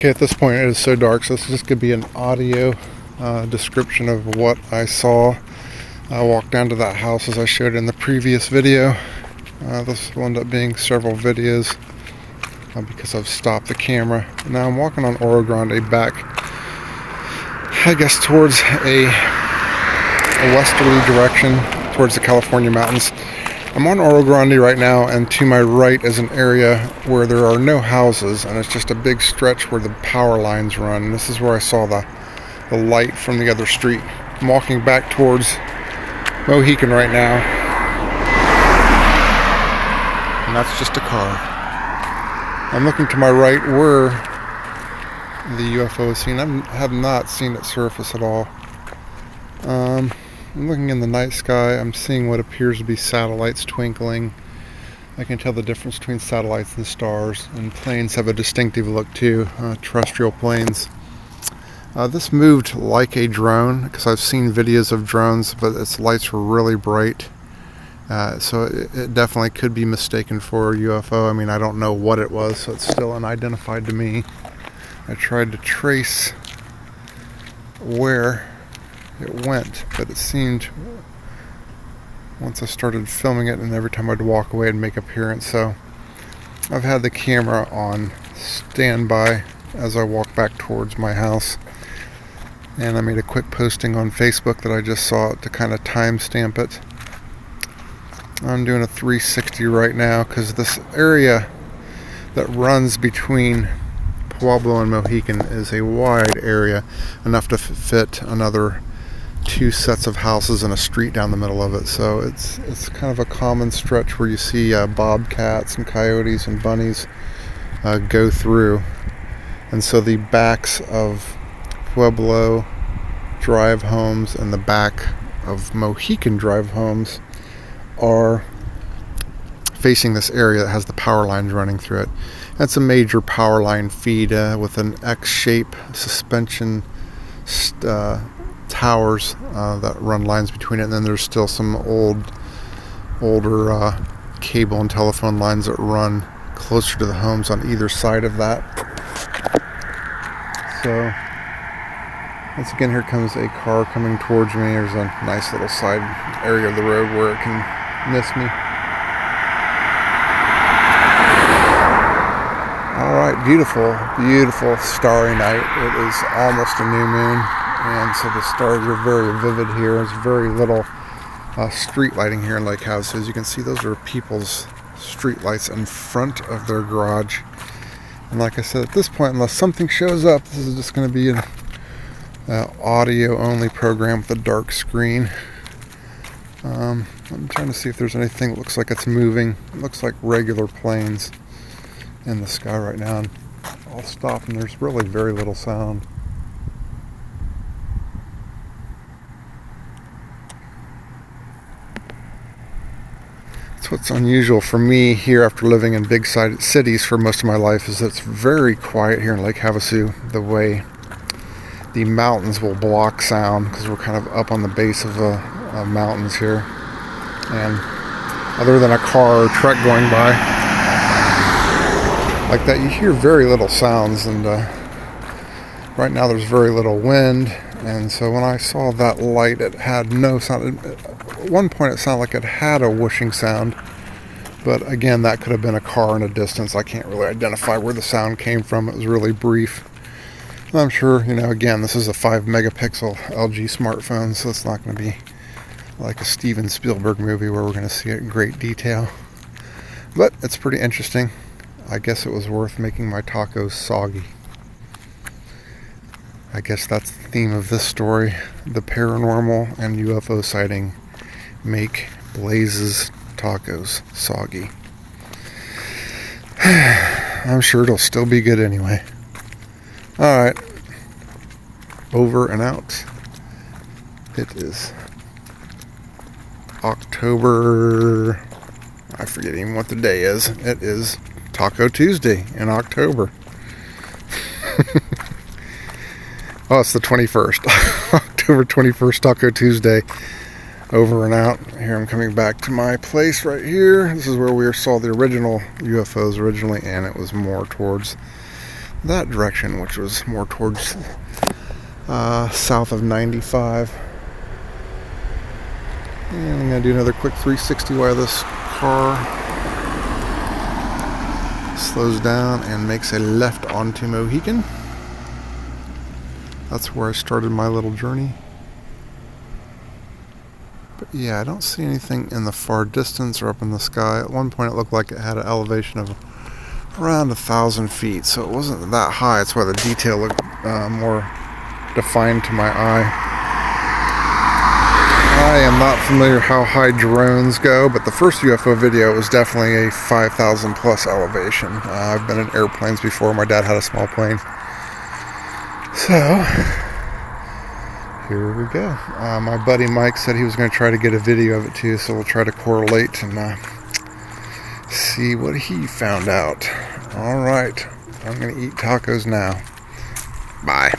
Okay, at this point it is so dark, so this is just going to be an audio description of what I saw. I walked down to that house as I showed in the previous video. This will end up being several videos because I've stopped the camera. Now I'm walking on Oro Grande back, I guess, towards a westerly direction, towards the California mountains. I'm on Oro Grande right now, and to my right is an area where there are no houses, and it's just a big stretch where the power lines run. And this is where I saw the light from the other street. I'm walking back towards Mohican right now, and that's just a car. I'm looking to my right where the UFO is seen. I have not seen it surface at all. I'm looking in the night sky. I'm seeing what appears to be satellites twinkling. I can tell the difference between satellites and stars, and planes have a distinctive look too, terrestrial planes. This moved like a drone, because I've seen videos of drones, but its lights were really bright. So it definitely could be mistaken for a UFO. I mean, I don't know what it was, so it's still unidentified to me. I tried to trace where it went, but it seemed, once I started filming it, and every time I'd walk away it'd make appearance. So I've had the camera on standby as I walk back towards my house, and I made a quick posting on Facebook that I just saw it to kind of timestamp it. I'm doing a 360 right now because this area that runs between Pueblo and Mohican is a wide area, enough to fit another 2 sets of houses and a street down the middle of it. So it's kind of a common stretch where you see bobcats and coyotes and bunnies go through. And so the backs of Pueblo Drive homes and the back of Mohican Drive homes are facing this area that has the power lines running through it. That's a major power line feed with an X-shape suspension towers that run lines between it, and then there's still some older cable and telephone lines that run closer to the homes on either side of that. So once again, here comes a car coming towards me. There's a nice little side area of the road where it can miss me. Alright, beautiful starry night. It is almost a new moon, and so the stars are very vivid here. There's very little street lighting here in Lake Havasu. As you can see, those are people's street lights in front of their garage. And like I said, at this point, unless something shows up, this is just going to be an audio only program with a dark screen. I'm trying to see if there's anything that looks like it's moving. It looks like regular planes in the sky right now, and I'll stop, and there's really very little sound. That's what's unusual for me here after living in big cities for most of my life, is it's very quiet here in Lake Havasu. The way the mountains will block sound, because we're kind of up on the base of the mountains here, and other than a car or truck going by like that, you hear very little sounds. And right now there's very little wind, and so when I saw that light, it had no sound. At one point it sounded like it had a whooshing sound, but again, that could have been a car in a distance. I can't really identify where the sound came from. It was really brief. And I'm sure, again, this is a 5 megapixel LG smartphone, so it's not going to be like a Steven Spielberg movie where we're going to see it in great detail. But it's pretty interesting. I guess it was worth making my tacos soggy. I guess that's the theme of this story. The paranormal and UFO sighting make Blaze's tacos soggy. I'm sure it'll still be good anyway. Alright. Over and out. It is October. I forget even what the day is. It is Taco Tuesday in October. Oh, it's the 21st. October 21st, Taco Tuesday. Over and out. Here I'm coming back to my place right here. This is where we saw the original UFOs originally, and it was more towards that direction, which was more towards south of 95. And I'm going to do another quick 360 while this car slows down and makes a left onto Mohican. That's where I started my little journey. But yeah, I don't see anything in the far distance or up in the sky. At one point it looked like it had an elevation of around 1,000 feet, so it wasn't that high. That's why the detail looked more defined to my eye. I am not familiar how high drones go, but the first UFO video was definitely a 5,000 plus elevation. I've been in airplanes before. My dad had a small plane. So, here we go. My buddy Mike said he was going to try to get a video of it too, so we'll try to correlate and see what he found out. Alright, I'm going to eat tacos now. Bye.